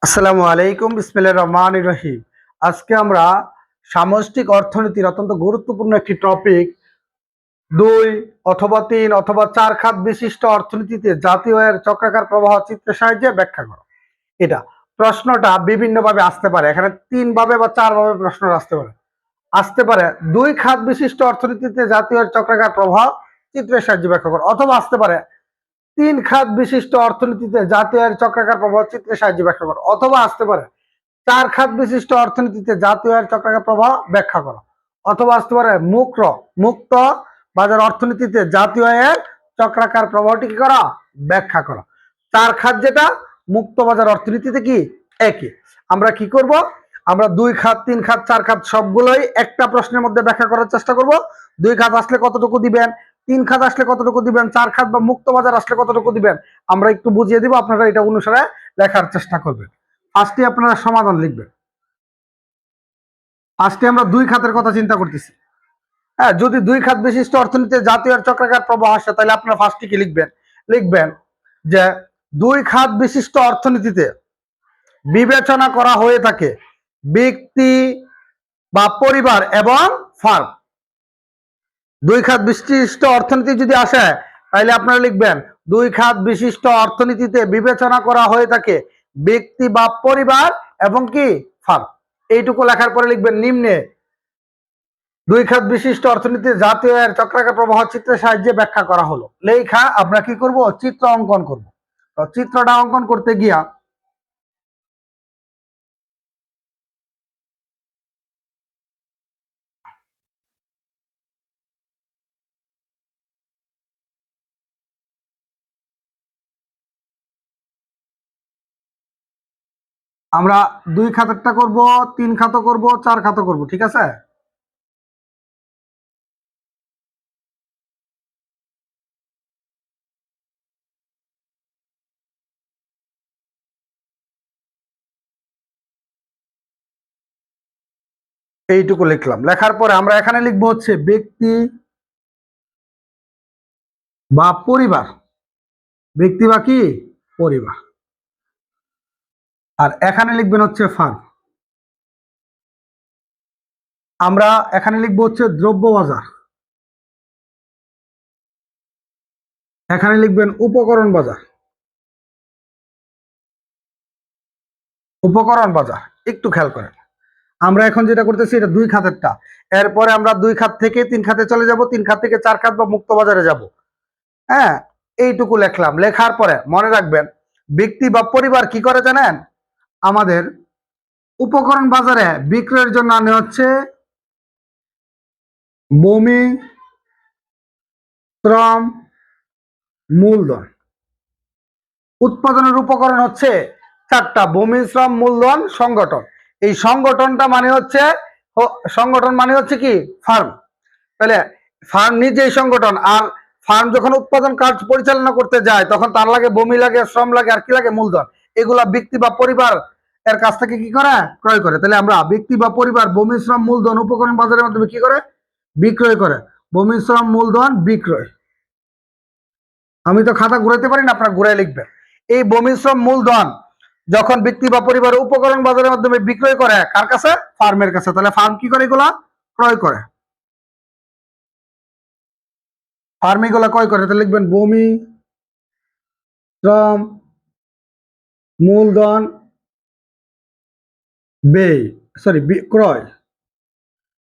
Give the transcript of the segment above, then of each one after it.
আসসালামু আলাইকুম, বিসমিল্লাহির রহমানির রহিম। আজকে আমরা সামষ্টিক অর্থনীতির অত্যন্ত গুরুত্বপূর্ণ একটি টপিক ২ অথবা ৩ অথবা ৪ খাত বিশিষ্ট অর্থনীতিতে জাতীয় আয়ের চক্রাকার প্রবাহ চিত্রের সাহায্যে ব্যাখ্যা করো। এটা প্রশ্নটা বিভিন্নভাবে আসতে পারে। এখানে ৩ ভাবে বা ৪ ভাবে প্রশ্ন আসতে পারে ২ খাত বিশিষ্ট অর্থনীতিতে জাতীয় আয়ের চক্রাকার প্রবাহ চিত্রের সাহায্যে ব্যাখ্যা করো, অথবা আসতে পারে ৩ খাত বিশিষ্ট অর্থনীতিতে জাতীয় আয়ের চক্রাকার প্রবাহ চিত্রের সাহায্যে ব্যাখ্যা করো, অথবা আসতে পারে ৪ খাত বিশিষ্ট অর্থনীতিতে জাতীয় আয়ের চক্রাকার প্রবাহ ব্যাখ্যা করো, অথবা আসতে পারে মুক্ত বাজার অর্থনীতিতে জাতীয় আয়ের চক্রাকার প্রবাহটি কি করা ব্যাখ্যা করো। ৪ খাত যেটা মুক্ত বাজার অর্থনীতিতে কি একই। আমরা কি করব, আমরা ২ খাত ৩ খাত ৪ খাত সবগুলোই একটা প্রশ্নের মধ্যে ব্যাখ্যা করার চেষ্টা করব। ২ খাত আসলে কতটুকু দিবেন, ৩ খাত আসলে কতটুকু দিবেন, ৪ খাত বা মুক্ত বাজার আসলে কতটুকু দিবেন, আমরা একটু বুঝিয়ে দিব, আপনারা এটা অনুসারে লেখার চেষ্টা করবেন। আজকে আপনারা সমাধান লিখবেন। আজকে আমরা ২ খাতের কথা চিন্তা করতেছি। হ্যাঁ, যদি ২ খাত বিশিষ্ট অর্থনীতিতে জাতীয় চক্রাকার প্রবাহ আসে, তাহলে আপনারা ফার্স্টে কি লিখবেন যে ২ খাত বিশিষ্ট অর্থনীতিতে বিবেচনা করা হয়ে থাকে ব্যক্তি বা পরিবার এবং ফার্ম। ২ খাত বিশিষ্ট অর্থনীতি যদি আসে, তাহলে আপনারা লিখবেন ২ খাত বিশিষ্ট অর্থনীতিতে বিবেচনা করা হয়ে থাকে ব্যক্তি বা পরিবার এবং কি ফার্ম। এইটুকু লেখার পরে লিখবেন নিম্নে ২ খাত বিশিষ্ট অর্থনীতিতে জাতীয় আয়ের চক্রাকার প্রবাহ চিত্রের সাহায্যে ব্যাখ্যা করা হলো। লেখা আমরা কি করব, চিত্র অঙ্কন করব। তো চিত্রটা অঙ্কন করতে গিয়া আমরা ২ খাতেরটা করব, ৩ খাত করব, ৪ খাত করব, ঠিক আছে। এইটুকু লিখলাম। লেখার পরে আমরা এখানে লিখবো হচ্ছে ব্যক্তি বা পরিবার, ব্যক্তি বা কি পরিবার। আর এখানে লিখবেন হচ্ছে ফার্ম। আমরা এখানে লিখবো হচ্ছে দ্রব্য বাজার, এখানে লিখবেন উপকরণ বাজার। উপকরণ বাজার একটু খেয়াল করেন। আমরা এখন যেটা করতেছি এটা ২ খাতেরটা। এরপরে আমরা ২ খাত থেকে ৩ খাতে চলে যাব, ৩ খাত থেকে ৪ খাত বা মুক্ত বাজারে যাব। হ্যাঁ, এইটুকু লিখলাম। লেখার পরে মনে রাখবেন ব্যক্তি বা পরিবার কি করে জানেন, আমাদের উপকরণ বাজারে বিক্রয়ের জন্য আনে হচ্ছে ভূমি, শ্রম, মূলধন। উৎপাদনের উপকরণ হচ্ছে ৪টা: ভূমি, শ্রম, মূলধন, সংগঠন। এই সংগঠনটা মানে হচ্ছে কি ফার্ম। তাহলে ফার্ম নিজেই সংগঠন। আর ফার্ম যখন উৎপাদন কাজ পরিচালনা করতে যায়, তখন তার লাগে ভূমি লাগে, শ্রম লাগে, আর কি লাগে মূলধন। এগুলা ব্যক্তি বা পরিবার এর কাছ থেকে কি করে ক্রয় করে। তাহলে আমরা ব্যক্তি বা পরিবার ভূমি, শ্রম, মূলধন উপকরণ বাজারের মাধ্যমে কি করে বিক্রয় করে। ভূমি, শ্রম, মূলধন বিক্রয়। আমি তো খাতা ঘুরাইতে পারি না, আপনারা ঘুরাই লিখবেন। এই ভূমি, শ্রম, মূলধন যখন ব্যক্তি বা পরিবার উপকরণ বাজারের মাধ্যমে বিক্রয় করে কার কাছে, ফার্মের কাছে, তাহলে ফার্ম কি করে এগুলা ক্রয় করে। ফার্ম এগুলা ক্রয় করে, তাহলে লিখবেন ভূমি, শ্রম, মূলধন, ব্যয়, সরি ক্রয়।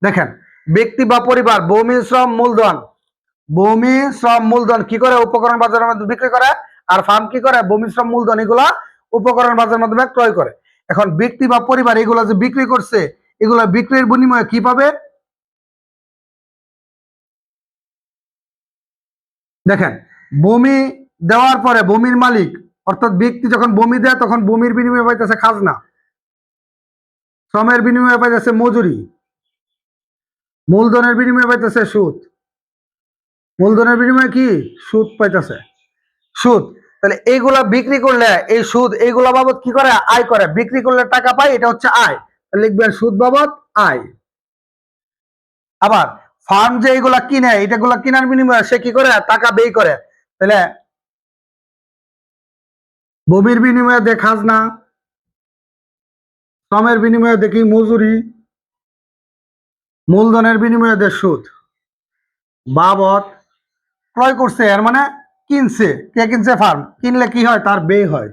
দেখেন ব্যক্তি বা পরিবার ভূমি, শ্রম, মূলধন, ভূমি, শ্রম, মূলধন কি করে উপকরণ বাজারের মাধ্যমে বিক্রি করে। আর ফার্ম কি করে ভূমি, শ্রম, মূলধন এগুলা উপকরণ বাজারের মাধ্যমে ক্রয় করে। এখন ব্যক্তি বা পরিবার এগুলা যে বিক্রি করছে, এগুলা বিক্রির বিনিময়ে কি পাবে। দেখেন ভূমি দেওয়ার পরে ভূমির মালিক অর্থাৎ ব্যক্তি যখন ভূমি দেয়, তখন ভূমির বিনিময়ে পাইতেছে খাজনা, শ্রমের বিনিময়ে পাইতেছে মজুরি, মূলধনের বিনিময়ে পাইতেছে সুদ। মূলধনের বিনিময়ে কি সুদ পাইতেছে, সুদ। তাহলে এইগুলা বিক্রি করলে এই সুদ এইগুলা বাবদ কি করে আয় করে। বিক্রি করলে টাকা পায়, এটা হচ্ছে আয়। লিখবেন সুদ বাবদ আয়। আবার ফার্ম যে এইগুলা কিনে, এটাগুলা কিনার বিনিময়ে সে কি করে টাকা ব্যয় করে। তাহলে ভূমির বিনিময়ে দেয় খাজনা, শ্রমের বিনিময়ে দেখি মজুরি, মূলধনের বিনিময়ে দেয় সুদ, বাবদ ক্রয় করছে এর মানে কিনছে, কে কিনছে? ফার্ম। কিনলে কি হয়? তার ব্যয় হয়,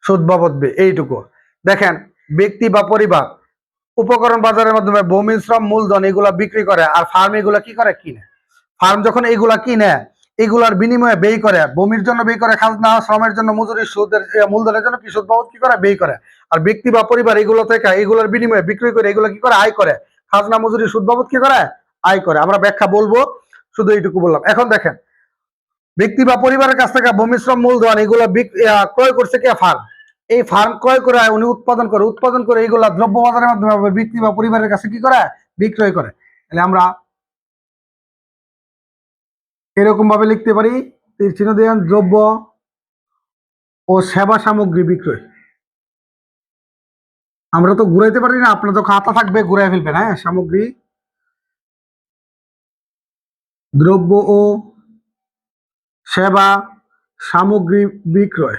সুদ বাবদ ব্যয়। এইটুকু দেখেন, ব্যক্তি বা পরিবার উপকরণ বাজারের মাধ্যমে ভূমি, শ্রম, মূলধন এগুলা বিক্রি করে, আর ফার্ম এগুলা কি করে? কিনে। ফার্ম যখন এইগুলা কিনে, এগুলার বিনিময়ে ব্যয় করে, ভূমির জন্য ব্যয় করে খাজনা, শ্রমের জন্য মজুরি, সুদের মূলধনের জন্য কি সুদ বাবদ কি করে? ব্যয় করে। আর ব্যক্তি বা পরিবার এগুলো থেকে এগুলোর বিনিময়ে বিক্রি করে এগুলো কি করে? আয় করে। খাজনা, মজুরি, সুদ বাবদ কি করে? আয় করে। আমরা ব্যাখ্যা বলবো, শুধু এইটুকু বললাম। এখন দেখেন, ব্যক্তি বা পরিবারের কাছ থেকে ভূমি, শ্রম, মূলধন এগুলো ক্রয় করছে কে? ফার্ম। এই ফার্ম ক্রয় করে উনি উৎপাদন করে এইগুলা দ্রব্য বাজারের মাধ্যমে ব্যক্তি বা পরিবারের কাছে কি করে? বিক্রয় করে। তাহলে আমরা এরকম ভাবে লিখতে পারি, তীর চিহ্ন দেন, দ্রব্য ও সেবা সামগ্রী বিক্রয়। আমরা তো ঘুরাইতে পারি না, আপনার তো খাতা থাকবে, ঘুরাই ফেলবেন। হ্যাঁ, সামগ্রী, দ্রব্য ও সেবা সামগ্রী বিক্রয়।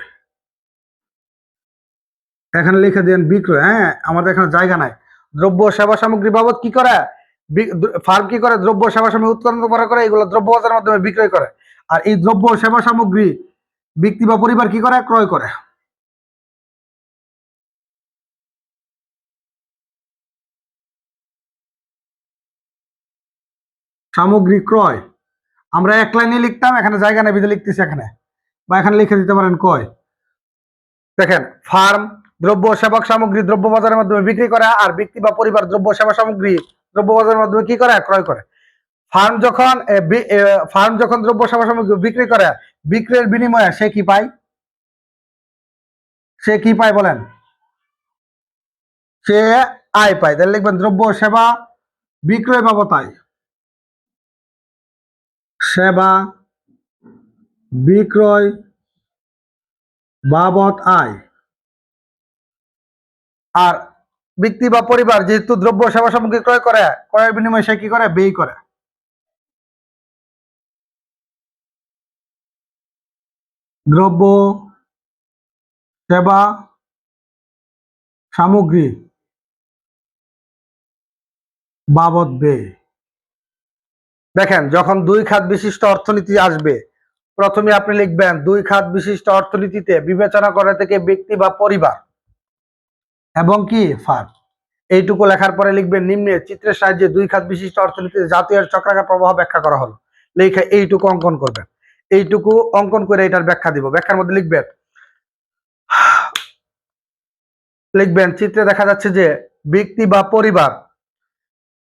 এখানে লিখে দেন বিক্রয়। হ্যাঁ, আমাদের এখানে জায়গা নাই। দ্রব্য সেবা সামগ্রী বাবদ কি করে? ফার্ম কি করে? দ্রব্য সেবা সামগ্রী উৎপাদন করে এগুলো দ্রব্য বাজারের মাধ্যমে বিক্রয় করে। আর এই দ্রব্য সেবা সামগ্রী ব্যক্তি বা পরিবার কি করে? ক্রয় করে। সামগ্রী ক্রয় আমরা এক লাইনে লিখতাম, এখানে জায়গা নেই বিধে লিখতেছি এখানে, বা এখানে লিখে দিতে পারেন কয়। দেখেন, ফার্ম দ্রব্য সেবক সামগ্রী দ্রব্য বাজারের মাধ্যমে বিক্রি করে, আর ব্যক্তি বা পরিবার দ্রব্য সেবা সামগ্রী দ্রব্য বাজারের মাধ্যমে কি করে? ক্রয় করে। ফার্ম যখন দ্রব্য সেবা সামগ্রী বিক্রি করে, বিক্রির বিনিময়ে সে কি পায়? সে কি পায় বলেন? সে আয় পায়। তাহলে লিখবেন দ্রব্য সেবা বিক্রয় বাবদ আয়। সেবা বিক্রয় বাবদ আয়। আর ব্যক্তি বা পরিবার যেহেতু দ্রব্য সেবা সামগ্রী ক্রয় করে, ক্রয়ের বিনিময়ে সে কি করে? ব্যয় করে। দ্রব্য সেবা সামগ্রী বাবদ ব্যয়। দেখেন, যখন দুই খাত বিশিষ্ট অর্থনীতি আসবে, প্রথমে আপনি লিখবেন দুই খাত বিশিষ্ট অর্থনীতিতে বিবেচনা করে থেকে ব্যক্তি বা পরিবার এবং কি ফার্ম। এইটুকু লেখার পরে লিখবেন নিম্নে চিত্রের সাহায্যে দুই খাত বিশিষ্ট অর্থনীতিতে জাতীয় চক্রাকার প্রবাহ ব্যাখ্যা করা হলো। লেখা এইটুকু অঙ্কন করবেন। এইটুকু অঙ্কন করে এটার ব্যাখ্যা দিব। ব্যাখ্যার মধ্যে লিখবেন চিত্রে দেখা যাচ্ছে যে ব্যক্তি বা পরিবার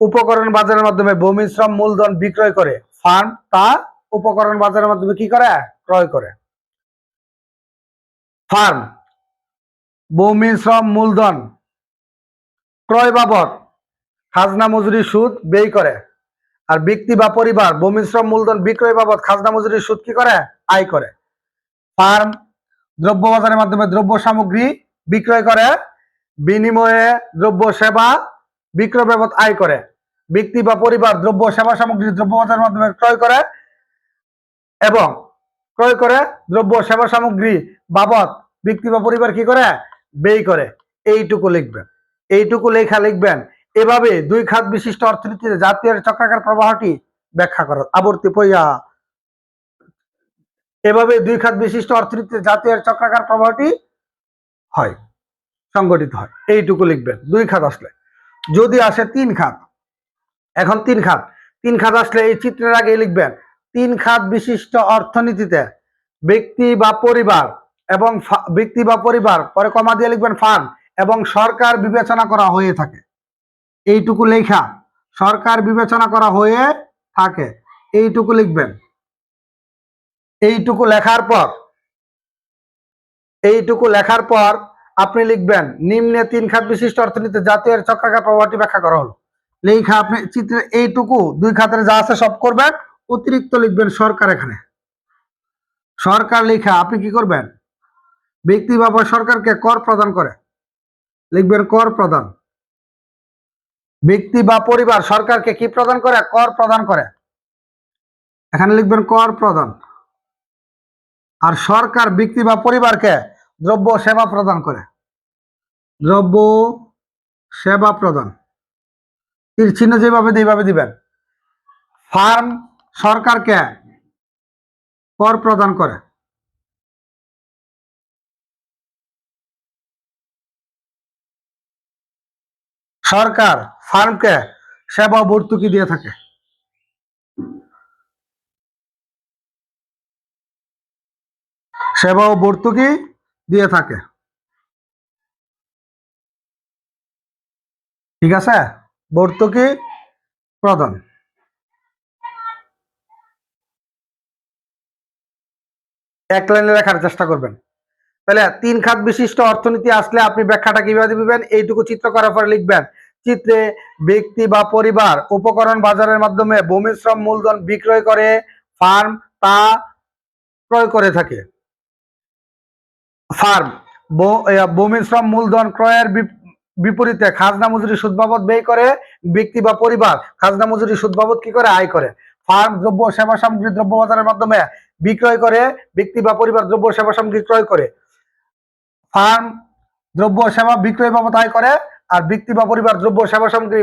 উপকরণ বাজারের মাধ্যমে ভূমি, শ্রম, মূলধন বিক্রয় করে, ফার্ম তা উপকরণ বাজারের মাধ্যমে কি করে? ক্রয় করে। ফার্ম ভূমি, শ্রম, মূলধন ক্রয় বাবদ খাজনা, মজুরি, সুদ ব্যয় করে। আর ব্যক্তি বা পরিবার ভূমি, শ্রম, মূলধন বিক্রয় বাবদ খাজনা, মজুরি, সুদ কি করে? আয় করে। ফার্ম দ্রব্য বাজারের মাধ্যমে দ্রব্য সামগ্রী বিক্রয় করে, বিনিময়ে দ্রব্য সেবা বিক্রয় বাবদ আয় করে। ব্যক্তি বা পরিবার দ্রব্য সেবা সামগ্রী দ্রব্য বাজারের মাধ্যমে ক্রয় করে এবং দ্রব্য সেবা সামগ্রী বাবদ ব্যক্তি বা পরিবার কি করে? ব্যয় করে। এইটুকু লিখবেন। এইটুকু লেখা লিখবেন। এভাবে দুই খাত বিশিষ্ট অর্থনীতিতে জাতীয় চক্রাকার প্রবাহটি ব্যাখ্যা করো। আবর্তি পইয়া এভাবে দুই খাত বিশিষ্ট অর্থনীতিতে জাতীয় চক্রাকার প্রবাহটি হয়, সংগঠিত হয়। এইটুকু লিখবেন দুই খাত আসলে। যদি আসে তিন খাত, এখন তিন খাত আসলে এই চিত্রের আগে লিখবেন তিন খাত বিশিষ্ট অর্থনীতিতে ব্যক্তি বা পরিবার এবং ব্যক্তি বা পরিবার পরে কমা দিয়ে লিখবেন ফার্ম এবং সরকার বিবেচনা করা হয়ে থাকে। এইটুকু লেখা সরকার বিবেচনা করা হয়ে থাকে, এইটুকু লিখবেন। এইটুকু লেখার পর আপনি লিখবেন নিম্নে তিন খাত বিশিষ্ট অর্থনীতিতে জাতীয় চক্রাকার প্রবাহটি ব্যাখ্যা করা হলো। লেখা আপনি চিত্রে এইটুকু দুই খাতের যা আছে সব করবেন, অতিরিক্ত লিখবেন সরকার। এখানে সরকার লেখা আপনি কি করবেন? ব্যক্তি বা সরকারকে কর প্রদান করে, লিখবেন কর প্রদান। ব্যক্তি বা পরিবার সরকারকে কি প্রদান করে? কর প্রদান করে। এখানে লিখবেন কর প্রদান। আর সরকার ব্যক্তি বা পরিবারকে দ্রব্য সেবা প্রদান করে। দ্রব্য সেবা প্রদান, তীর চিহ্ন যেভাবে এইভাবে দিবেন। ফার্ম সরকারকে কর প্রদান করে, সরকার ফার্মকে সেবা ও ভর্তুকি দিয়ে থাকে। সেবা ও ভর্তুকি দিয়ে থাকে, ঠিক আছে, ভর্তুকি প্রদান। এক লাইনে লেখার চেষ্টা করবেন। তাহলে তিন খাত বিশিষ্ট অর্থনীতি আসলে আপনি ব্যাখ্যাটা কিভাবে দিবেন, এইটুকু চিত্র করার পরে লিখবেন। চিত্রে ব্যক্তি বা পরিবার উপকরণ বাজারের মাধ্যমে ভূমি শ্রম মূলধন বিক্রয় করে, ফার্ম তা ক্রয় করে থাকে। ফার্ম ভূমি শ্রম মূলধন ক্রয়ের বিপরীতে খাজনা মজুরি সুদ বাবদ ব্যয় করে, ব্যক্তি বা পরিবার খাজনা মজুরি সুদ বাবদ কি করে, আয় করে। ফার্ম দ্রব্য সেবা সামগ্রী দ্রব্য বাজারের মাধ্যমে বিক্রয় করে, ব্যক্তি বা পরিবার দ্রব্য সেবা সামগ্রী ক্রয় করে। ফার্ম দ্রব্য সেবা বিক্রয় বাবদ আয় করে, আর ব্যক্তি বা পরিবার দ্রব্য সেবা সামগ্রী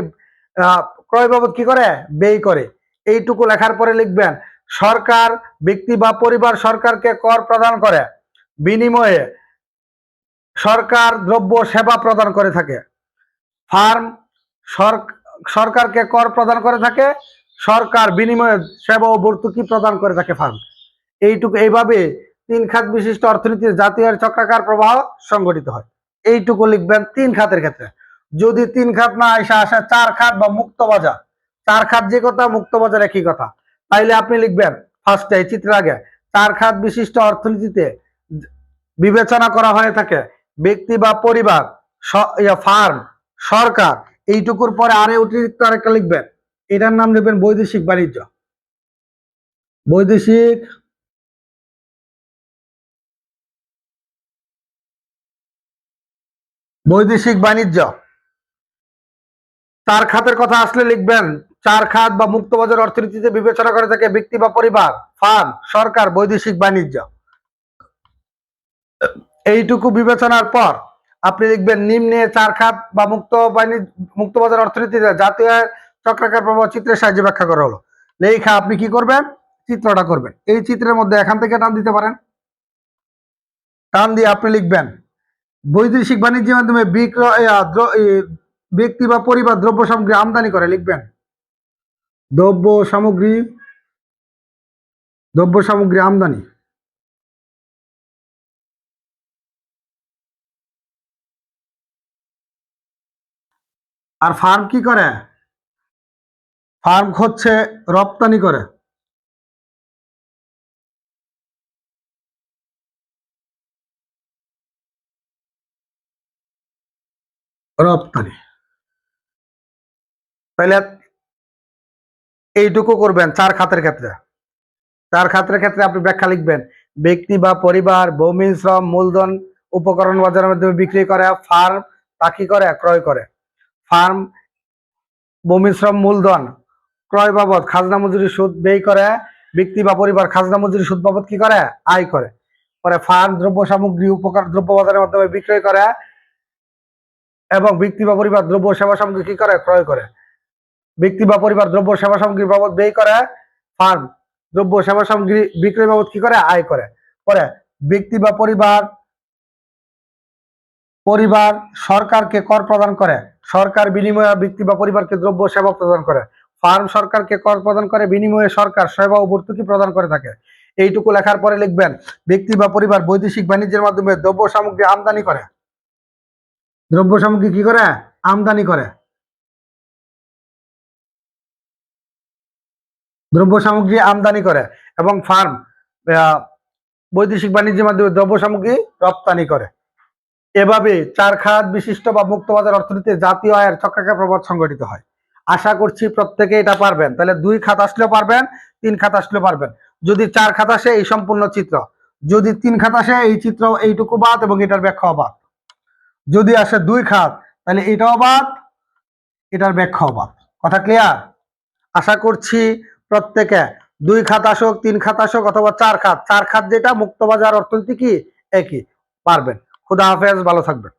ক্রয় বাবদ কি করে, ব্যয় করে। এইটুকু লেখার পরে লিখবেন সরকার ব্যক্তি বা পরিবার সরকারকে কর প্রদান করে, বিনিময়ে সরকার দ্রব্য সেবা প্রদান করে থাকে। ফার্ম সরকারকে কর প্রদান করে থাকে, সরকার বিনিময়ে সেবা ও ভর্তুকি প্রদান করে থাকে ফার্ম। এইটুকু এইভাবে তিন খাত বিশিষ্ট অর্থনীতির জাতীয় চক্রাকার প্রবাহ সংগঠিত হয়। এইটুকু লিখবেন তিন খাতের ক্ষেত্রে। যদি তিন খাত না আসে চার খাত বা মুক্ত বাজার, চার খাত যে কথা মুক্ত বাজার একই কথা, তাইলে আপনি লিখবেন ফার্স্টে এই চিত্রের আগে চার খাত বিশিষ্ট অর্থনীতিতে বিবেচনা করা হয়ে থাকে ব্যক্তি বা পরিবার, ফার্ম, সরকার। এইটুকুর পরে আরে অতিরিক্ত আরেকটা লিখবেন, এটার নাম লিখবেন বৈদেশিক বাণিজ্য। বৈদেশিক বৈদেশিক বাণিজ্য। চার খাতের কথা আসলে লিখবেন চার খাত বা মুক্তবাজার অর্থনীতিতে বিবেচনা করে থাকে ব্যক্তি বা পরিবার, ফার্ম, সরকার, বৈদেশিক বাণিজ্য। এইটুকু বিবেচনার পর আপনি লিখবেন নিম্নে চার খাত বা মুক্তবাজার অর্থনীতিতে জাতীয় চক্রাকার প্রভাব চিত্রের সাহায্যে ব্যাখ্যা করা হলো। লেখা আপনি কি করবেন, চিত্রটা করবেন। এই চিত্রের মধ্যে এখান থেকে টান দিতে পারেন, টান দিয়ে আপনি লিখবেন বৈদেশিক বাণিজ্যের মাধ্যমে ব্যক্তি বা পরিবার দ্রব্য সামগ্রী আমদানি করে, লিখবেন দ্রব্য সামগ্রী আমদানি। আর ফার্ম কি করে, ফার্ম হচ্ছে রপ্তানি করে, রপ্তানি। তাহলে এইটুকু করবেন চার খাতের ক্ষেত্রে। চার খাতের ক্ষেত্রে আপনি ব্যাখ্যা লিখবেন ব্যক্তি বা পরিবার ভূমি শ্রম মূলধন উপকরণ বাজারের মাধ্যমে বিক্রি করে, ফার্ম তা কি করে, ক্রয় করে। ফার্ম ভূমি শ্রম মূলধন ক্রয় বাবদ খাজনা মজুরি সুদ ব্যয় করে, ব্যক্তি বা পরিবার খাজনা মজুরি সুদ বাবদ কি করে, আয় করে। পরে ফার্ম দ্রব্য সামগ্রী উপকরণ দ্রব্য বাজারের মাধ্যমে বিক্রয় করে, এবং ব্যক্তি বা পরিবার দ্রব্য সেবা সামগ্রী কি করে, ক্রয় করে। ব্যক্তি বা পরিবার দ্রব্য সেবা সামগ্রী বাবদ ব্যয় করে, ফার্ম দ্রব্য সেবা সামগ্রী বিক্রয় বাবদ কি করে, আয় করে। পরে ব্যক্তি বা পরিবার সরকারকে কর প্রদান করে, সরকার বিনিময়ে ব্যক্তি বা পরিবারকে দ্রব্য সেবা প্রদান করে। ফার্ম সরকারকে কর প্রদান করে, বিনিময়ে সরকার সেবা ও ভর্তুকি প্রদান করে থাকে। এইটুকু লেখার পরে লিখবেন ব্যক্তি বা পরিবার বৈদেশিক বাণিজ্যের মাধ্যমে দ্রব্য সামগ্রী আমদানি করে, দ্রব্য সামগ্রী কি করে, আমদানি করে, দ্রব্য সামগ্রী আমদানি করে। এবং ফার্ম বৈদেশিক বাণিজ্যের মাধ্যমে দ্রব্য সামগ্রী রপ্তানি করে। এভাবে চার খাত বিশিষ্ট বা মুক্তবাজার অর্থনীতিতে জাতীয় আয়ের চক্রাকার প্রভাব সংগঠিত হয়। আশা করছি প্রত্যেকে এটা পারবেন। তাহলে দুই খাত আসলেও পারবেন, তিন খাত আসলেও পারবেন। যদি চার খাত আসে এই সম্পূর্ণ চিত্র, যদি তিন খাত আসে এই চিত্র এইটুকু বাদ এবং এটার ব্যাখ্যাও বাদ। যদি আসে দুই খাত তাহলে এটাও বাদ, এটার ব্যাখ্যাও বাদ। কথা ক্লিয়ার? আশা করছি প্রত্যেকে দুই খাত আসুক, তিন খাত আসুক অথবা চার খাত, চার খাত যেটা মুক্তবাজার অর্থনীতি কি একই পারবেন। খুদা হাফেজ, ভালো থাকবেন।